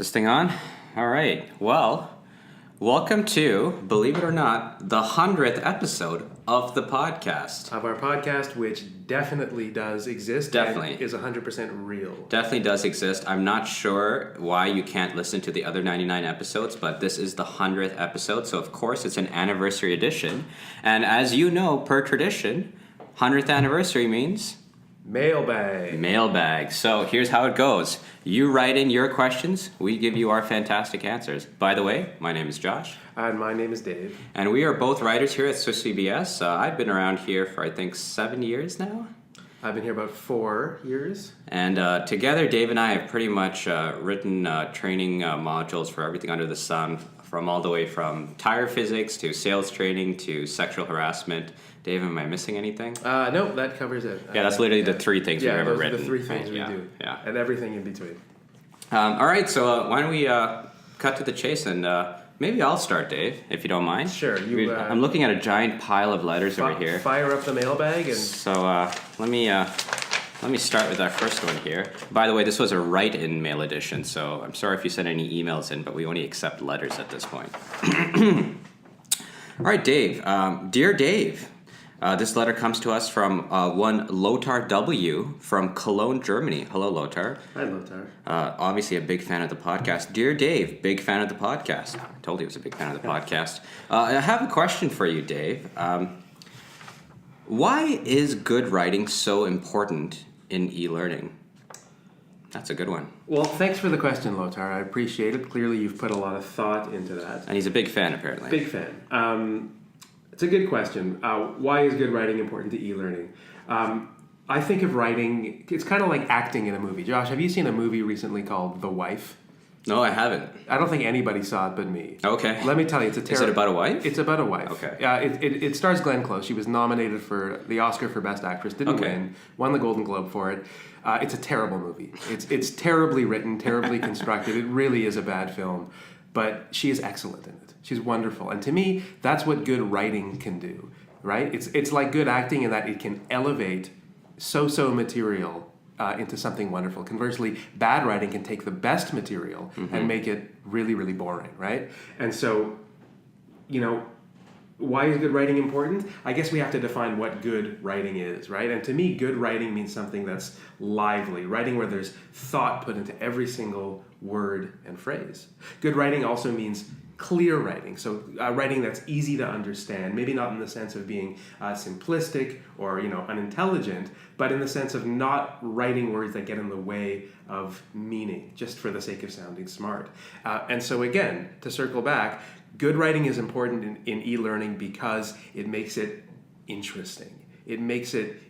this thing on? All right. Well, welcome to, believe it or not, the 100th episode of the podcast. Of our podcast, which definitely does exist. Definitely. And is 100% real. Definitely does exist. I'm not sure why you can't listen to the other 99 episodes, but this is the 100th episode, so of course it's an anniversary edition. And as you know, per tradition, 100th anniversary means... Mailbag. So here's how it goes. You write in your questions. We give you our fantastic answers. By the way, my name is Josh. And my name is Dave. And we are both writers here at SwissVBS. I've been around here for, I think, 7 years now. I've been here about 4 years. And together, Dave and I have pretty much written training modules for everything under the sun, from all the way from tire physics to sales training to sexual harassment. Dave, am I missing anything? No, that covers it. Yeah, that's literally the three things we've ever written. Yeah, the three things we do. Yeah. And everything in between. All right, so why don't we cut to the chase, and maybe I'll start, Dave, if you don't mind. Sure. I'm looking at a giant pile of letters over here. Fire up the mailbag. And So let me start with our first one here. By the way, this was a write-in mail edition, so I'm sorry if you sent any emails in, but we only accept letters at this point. All right, Dave. Dear Dave, this letter comes to us from one Lothar W. from Cologne, Germany. Hello, Lothar. Hi, Lothar. Obviously a big fan of the podcast. Dear Dave, big fan of the podcast. I told you he was a big fan of the podcast. I have a question for you, Dave. Why is good writing so important in e-learning? That's a good one. Well, thanks for the question, Lothar. I appreciate it. Clearly, you've put a lot of thought into that. And he's a big fan, apparently. Big fan. It's a good question. Why is good writing important to e-learning? I think of writing, it's kind of like acting in a movie. Josh, have you seen a movie recently called The Wife? No, I haven't. I don't think anybody saw it but me. Okay. Let me tell you, it's a Is it about a wife? It's about a wife. Okay. It stars Glenn Close. She was nominated for the Oscar for Best Actress. Didn't win. Won the Golden Globe for it. It's a terrible movie. It's terribly written, terribly constructed. It really is a bad film. But she is excellent in it. She's wonderful. And to me, that's what good writing can do, right? It's like good acting in that it can elevate so-so material into something wonderful. Conversely, bad writing can take the best material and make it really, really boring, right? And so, why is good writing important? I guess we have to define what good writing is, right? And to me, good writing means something that's lively, writing where there's thought put into every single word and phrase. Good writing also means clear writing, so writing that's easy to understand, maybe not in the sense of being simplistic or unintelligent, but in the sense of not writing words that get in the way of meaning just for the sake of sounding smart. And so again, to circle back, good writing is important in e-learning because it makes it interesting. It makes it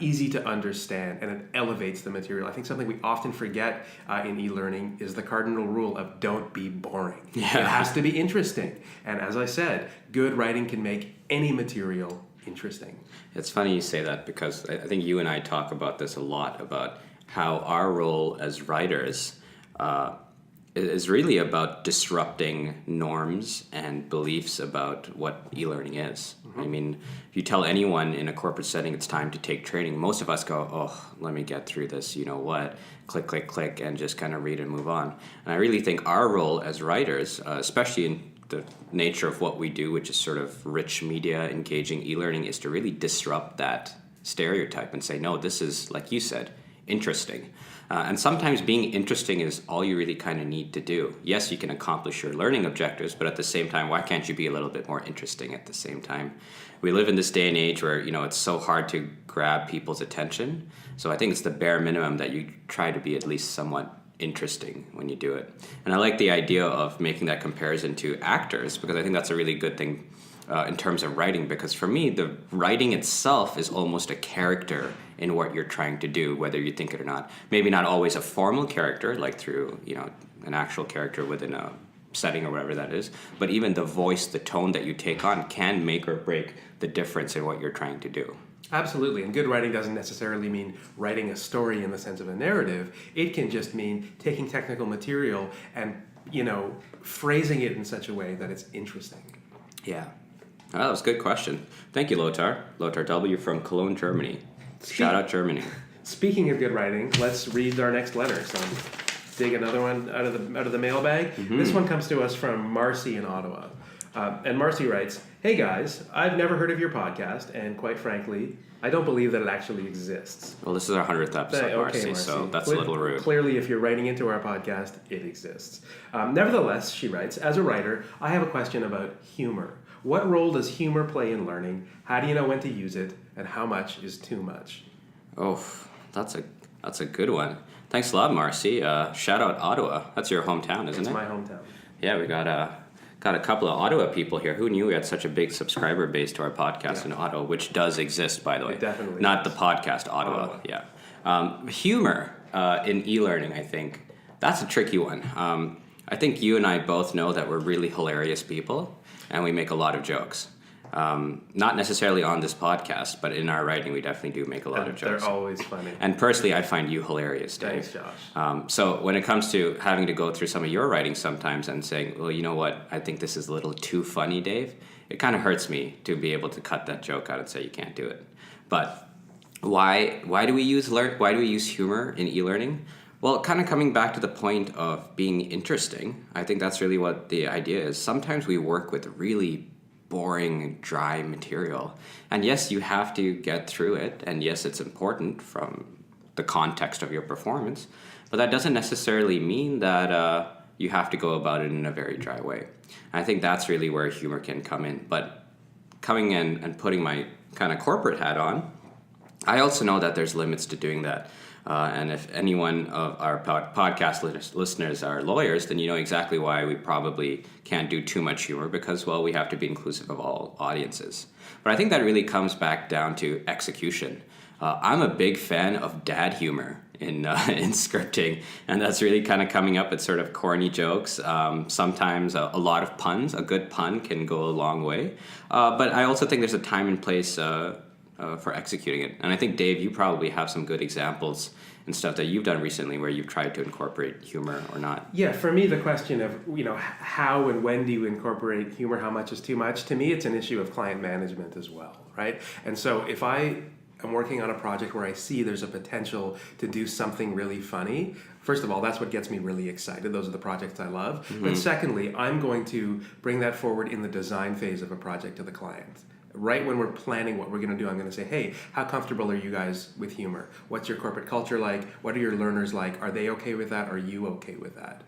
easy to understand, and it elevates the material. I think something we often forget in e-learning is the cardinal rule of don't be boring. Yeah. It has to be interesting. And as I said, good writing can make any material interesting. It's funny you say that, because I think you and I talk about this a lot, about how our role as writers is really about disrupting norms and beliefs about what e-learning is. I mean, if you tell anyone in a corporate setting it's time to take training, most of us go, oh, let me get through this, click, click, click, and just kind of read and move on. And I really think our role as writers, especially in the nature of what we do, which is sort of rich media, engaging e-learning, is to really disrupt that stereotype and say, no, this is, like you said, interesting. And sometimes being interesting is all you really kind of need to do. Yes, you can accomplish your learning objectives, but at the same time, why can't you be a little bit more interesting at the same time? We live in this day and age where, it's so hard to grab people's attention. So I think it's the bare minimum that you try to be at least somewhat interesting when you do it. And I like the idea of making that comparison to actors, because I think that's a really good thing in terms of writing, because for me, the writing itself is almost a character in what you're trying to do, whether you think it or not. Maybe not always a formal character, like through, an actual character within a setting or whatever that is, but even the voice, the tone that you take on can make or break the difference in what you're trying to do. Absolutely, and good writing doesn't necessarily mean writing a story in the sense of a narrative. It can just mean taking technical material and, phrasing it in such a way that it's interesting. Yeah. Oh, that was a good question. Thank you, Lothar. Lothar W. from Cologne, Germany. Shout out Germany. Speaking of good writing, let's read our next letter. So dig another one out of the mailbag. This one comes to us from Marcy in Ottawa. And Marcy writes, "Hey guys, I've never heard of your podcast, and quite frankly, I don't believe that it actually exists." Well, this is our 100th episode, Marcy, so that's a little rude. Clearly, if you're writing into our podcast, it exists. Nevertheless, she writes, "As a writer, I have a question about humor. What role does humor play in learning? How do you know when to use it? And how much is too much?" Oh, that's a good one. Thanks a lot, Marcy. Shout out Ottawa. That's your hometown, isn't it? It's my hometown. Yeah, we got a couple of Ottawa people here. Who knew we had such a big subscriber base to our podcast in Ottawa, which does exist, by the way. It definitely Not does. the podcast, Ottawa. Yeah. Humor in e-learning, I think, that's a tricky one. I think you and I both know that we're really hilarious people, and we make a lot of jokes. Not necessarily on this podcast, but in our writing, we definitely do make a lot of jokes. They're always funny. And personally, I find you hilarious, Dave. Thanks, Josh. So when it comes to having to go through some of your writing sometimes and saying, well, you know what, I think this is a little too funny, Dave, it kind of hurts me to be able to cut that joke out and say you can't do it. But why do we use humor in e-learning? Well, kind of coming back to the point of being interesting, I think that's really what the idea is. Sometimes we work with really boring, dry material. And yes, you have to get through it. And yes, it's important from the context of your performance. But that doesn't necessarily mean that you have to go about it in a very dry way. And I think that's really where humor can come in. But coming in and putting my kind of corporate hat on, I also know that there's limits to doing that. And if anyone of our podcast listeners are lawyers, then you know exactly why we probably can't do too much humor because, well, we have to be inclusive of all audiences. But I think that really comes back down to execution. I'm a big fan of dad humor in scripting, and that's really kind of coming up with sort of corny jokes. Sometimes a lot of puns. A good pun can go a long way. But I also think there's a time and place for executing it. And I think, Dave, you probably have some good examples and stuff that you've done recently where you've tried to incorporate humor or not. Yeah, for me, the question of, how and when do you incorporate humor, how much is too much, to me, it's an issue of client management as well, right? And so if I am working on a project where I see there's a potential to do something really funny, first of all, that's what gets me really excited. Those are the projects I love. Mm-hmm. But secondly, I'm going to bring that forward in the design phase of a project to the client. Right when we're planning what we're going to do, I'm going to say, hey, how comfortable are you guys with humor? What's your corporate culture like? What are your learners like? Are they okay with that? Are you okay with that?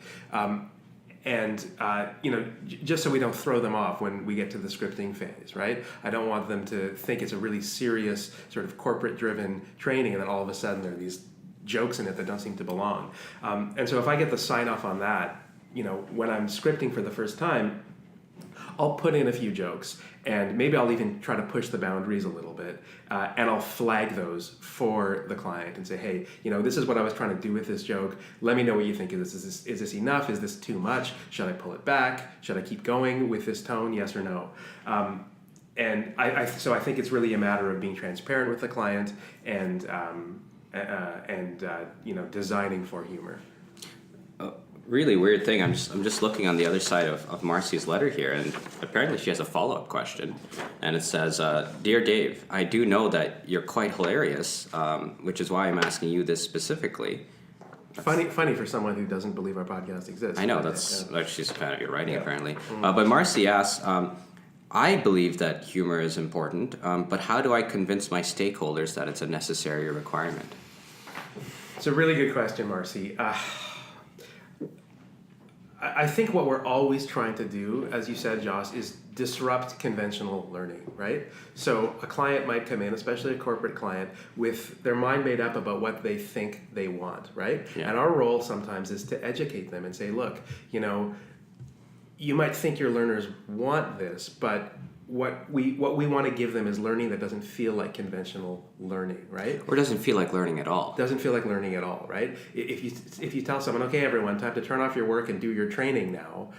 Just so we don't throw them off when we get to the scripting phase, right? I don't want them to think it's a really serious sort of corporate-driven training and then all of a sudden there are these jokes in it that don't seem to belong. And so if I get the sign-off on that, when I'm scripting for the first time, I'll put in a few jokes, and maybe I'll even try to push the boundaries a little bit, and I'll flag those for the client and say, hey, this is what I was trying to do with this joke. Let me know what you think of this. Is this enough? Is this too much? Should I pull it back? Should I keep going with this tone? Yes or no? So I think it's really a matter of being transparent with the client and designing for humor. Really weird thing. I'm just looking on the other side of Marcy's letter here, and apparently she has a follow-up question, and it says, "Dear Dave, I do know that you're quite hilarious, which is why I'm asking you this specifically." Funny for someone who doesn't believe our podcast exists. I know she's a fan of your writing apparently. But Marcy asks, "I believe that humor is important, but how do I convince my stakeholders that it's a necessary requirement?" It's a really good question, Marcy. I think what we're always trying to do, as you said, Josh, is disrupt conventional learning, right? So a client might come in, especially a corporate client, with their mind made up about what they think they want, right? Yeah. And our role sometimes is to educate them and say, look, you might think your learners want this, but what we want to give them is learning that doesn't feel like conventional learning, right? Or doesn't feel like learning at all. Doesn't feel like learning at all, right? If you tell someone, okay, everyone, time to turn off your work and do your training now,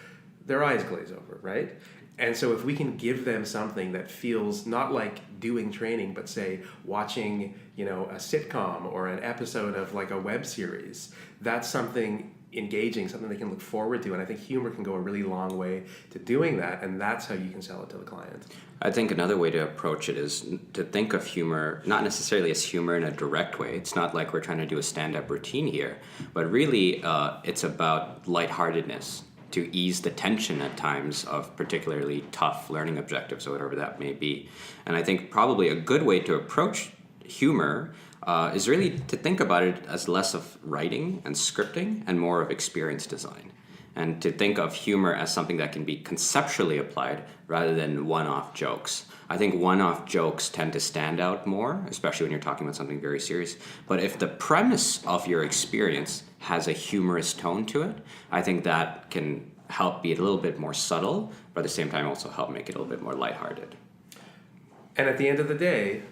their eyes glaze over, right? And so if we can give them something that feels not like doing training, but say watching, a sitcom or an episode of like a web series, that's something engaging, something they can look forward to. And I think humor can go a really long way to doing that, and that's how you can sell it to the client. I think another way to approach it is to think of humor not necessarily as humor in a direct way. It's not like we're trying to do a stand-up routine here, but really it's about lightheartedness to ease the tension at times of particularly tough learning objectives or whatever that may be. And I think probably a good way to approach humor is really to think about it as less of writing and scripting and more of experience design. And to think of humor as something that can be conceptually applied rather than one-off jokes. I think one-off jokes tend to stand out more, especially when you're talking about something very serious. But if the premise of your experience has a humorous tone to it, I think that can help be a little bit more subtle, but at the same time also help make it a little bit more lighthearted. And at the end of the day,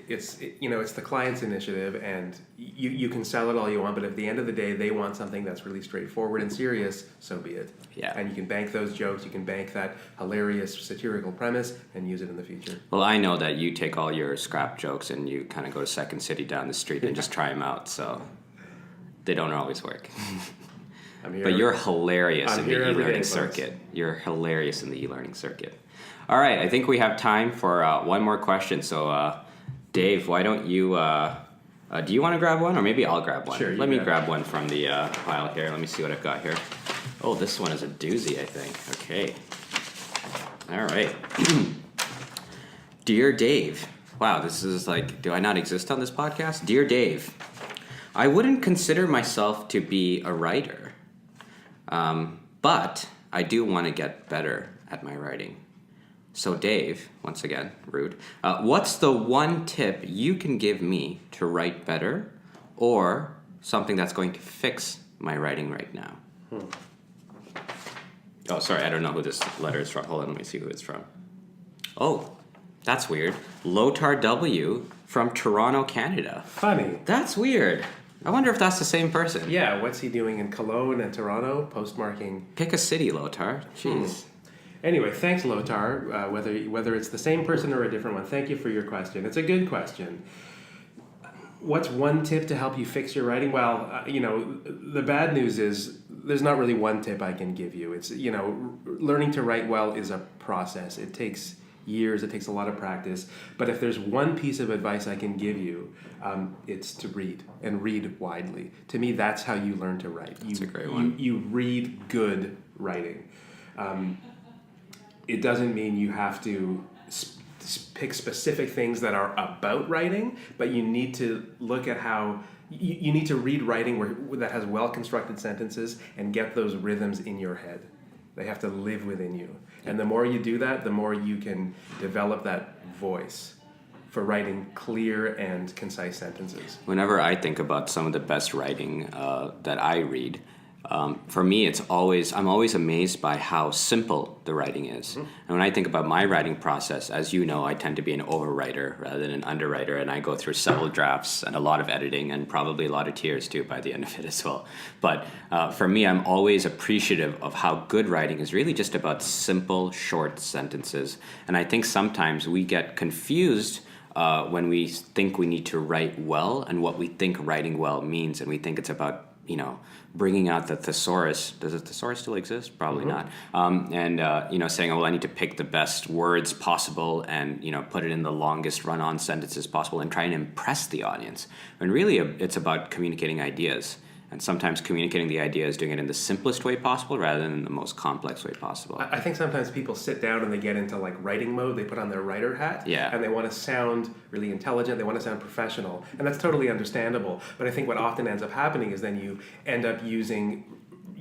it's the client's initiative, and you can sell it all you want, but at the end of the day, they want something that's really straightforward and serious, so be it. Yeah. And you can bank those jokes, you can bank that hilarious satirical premise and use it in the future. Well, I know that you take all your scrap jokes and you kind of go to Second City down the street and just try them out, so they don't always work. But you're hilarious in the e-learning circuit. You're hilarious in the e-learning circuit. All right, I think we have time for one more question. So, Dave, why don't you, do you want to grab one? Or maybe I'll grab one. Sure. Let me grab one from the pile here. Let me see what I've got here. Oh, this one is a doozy, I think. Okay. All right. Dear Dave. Wow, this is like, do I not exist on this podcast? Dear Dave, I wouldn't consider myself to be a writer, but I do want to get better at my writing. So Dave, once again, rude, what's the one tip you can give me to write better, or something that's going to fix my writing right now? Oh, sorry, I don't know who this letter is from. Hold on, let me see who it's from. Oh, that's weird. Lotar W. from Toronto, Canada. Funny. That's weird. I wonder if that's the same person. Yeah, what's he doing in Cologne and Toronto? Postmarking. Pick a city, Lotar. Jeez. Anyway, thanks, Lotar. Whether it's the same person or a different one, thank you for your question. It's a good question. What's one tip to help you fix your writing? Well, the bad news is there's not really one tip I can give you. It's, learning to write well is a process. It takes years, it takes a lot of practice. But if there's one piece of advice I can give you, it's to read, and read widely. To me, that's how you learn to write. That's a great one. You read good writing. It doesn't mean you have to pick specific things that are about writing, but you need to look at how you need to read writing that has well-constructed sentences and get those rhythms in your head. They have to live within you. And the more you do that, the more you can develop that voice for writing clear and concise sentences. Whenever I think about some of the best writing that I read, for me, I'm always amazed by how simple the writing is. And when I think about my writing process, as you know, I tend to be an overwriter rather than an underwriter, and I go through several drafts and a lot of editing and probably a lot of tears too by the end of it as well. But for me, I'm always appreciative of how good writing is really just about simple, short sentences. And I think sometimes we get confused when we think we need to write well and what we think writing well means, and we think it's about bringing out the thesaurus. Does the thesaurus still exist? Probably not. Saying, I need to pick the best words possible and, put it in the longest run-on sentences possible and try and impress the audience. And really, it's about communicating ideas. And sometimes communicating the idea is doing it in the simplest way possible rather than in the most complex way possible. I think sometimes people sit down and they get into writing mode. They put on their writer hat, and they want to sound really intelligent. They want to sound professional, and that's totally understandable. But I think what often ends up happening is then you end up using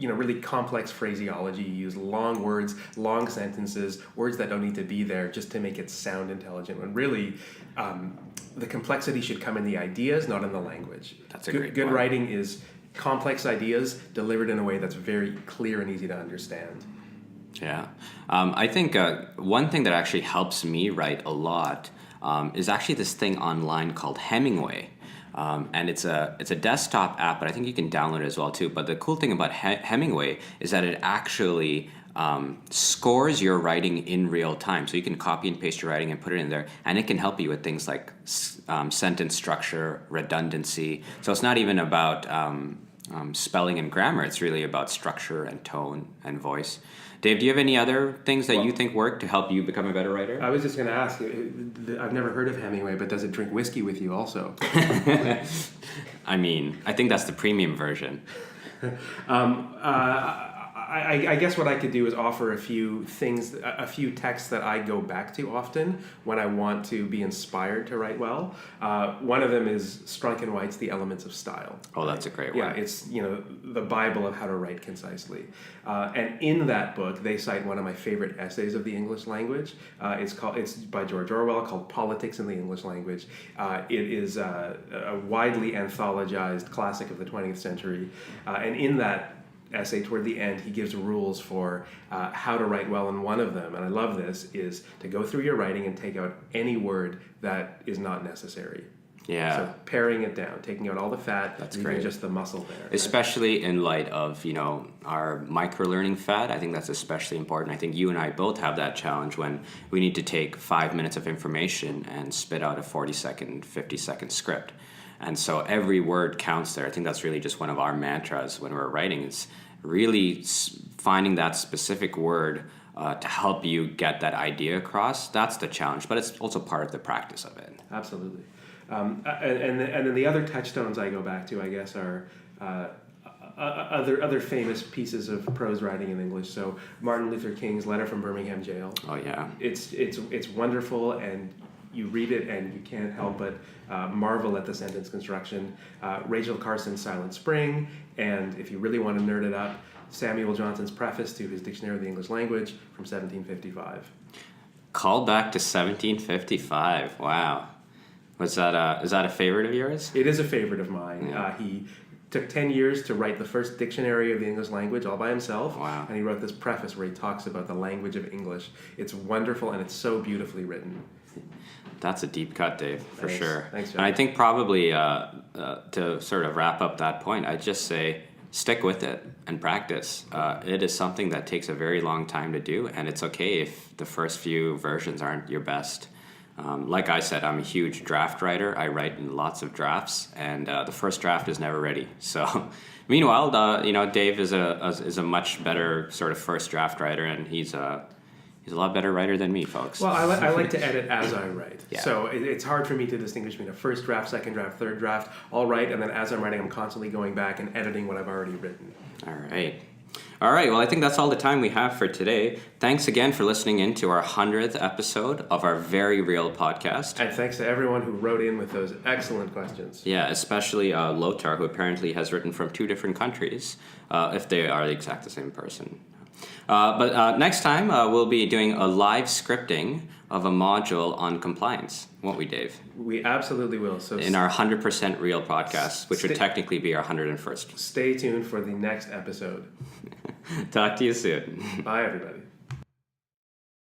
really complex phraseology. You use long words, long sentences, words that don't need to be there just to make it sound intelligent. When really, the complexity should come in the ideas, not in the language. That's a great point. Good writing is complex ideas delivered in a way that's very clear and easy to understand. Yeah. I think one thing that actually helps me write a lot is actually this thing online called Hemingway. And it's a desktop app, but I think you can download it as well too. But the cool thing about Hemingway is that it actually scores your writing in real time. So you can copy and paste your writing and put it in there, and it can help you with things like sentence structure, redundancy. So it's not even about spelling and grammar. It's really about structure and tone and voice. Dave, do you have any other things that you think work to help you become a better writer? I was just going to ask, I've never heard of Hemingway, but does it drink whiskey with you also? I mean, I think that's the premium version. I guess what I could do is offer a few texts that I go back to often when I want to be inspired to write well. One of them is Strunk and White's The Elements of Style. Oh, that's a great one. Yeah, it's the Bible of how to write concisely. And in that book, they cite one of my favorite essays of the English language. It's by George Orwell, called Politics in the English Language. It is a widely anthologized classic of the 20th century. And in that essay, toward the end, he gives rules for how to write well, and one of them, and I love this, is to go through your writing and take out any word that is not necessary. Yeah. So paring it down, taking out all the fat, That's leaving great. just the muscle there. Especially in light of, our micro-learning fad. I think that's especially important. I think you and I both have that challenge when we need to take 5 minutes of information and spit out a 40-second, 50-second script. And so every word counts there. I think that's really just one of our mantras when we're writing, is really finding that specific word to help you get that idea across. That's the challenge, but it's also part of the practice of it. Absolutely. And then the other touchstones I go back to, I guess, are other famous pieces of prose writing in English. So Martin Luther King's Letter from Birmingham Jail. Oh, yeah. It's wonderful, and you read it and you can't help but marvel at the sentence construction. Rachel Carson's Silent Spring, and if you really want to nerd it up, Samuel Johnson's preface to his Dictionary of the English Language from 1755. Call back to 1755. Wow. Is that a favorite of yours? It is a favorite of mine. Yeah. He took 10 years to write the first dictionary of the English language all by himself. Wow. And he wrote this preface where he talks about the language of English. It's wonderful, and it's so beautifully written. That's a deep cut, Dave, for Thanks. sure. Thanks, John. And I think probably to sort of wrap up that point, I'd just say stick with it and practice. It is something that takes a very long time to do, and it's okay if the first few versions aren't your best. Like I said, I'm a huge draft writer. I write in lots of drafts, and the first draft is never ready. So, meanwhile, Dave is a much better sort of first draft writer, and he's a lot better writer than me, folks. Well, I like to edit as I write. Yeah. So it's hard for me to distinguish between a first draft, second draft, third draft. I'll write, and then as I'm writing, I'm constantly going back and editing what I've already written. All right. Well, I think that's all the time we have for today. Thanks again for listening in to our 100th episode of our Very Real podcast. And thanks to everyone who wrote in with those excellent questions. Yeah, especially Lothar, who apparently has written from 2 different countries, if they are the exact same person. But next time, we'll be doing a live scripting of a module on compliance, won't we, Dave? We absolutely will. So in our 100% Real podcast, which would technically be our 101st. Stay tuned for the next episode. Talk to you soon. Bye, everybody.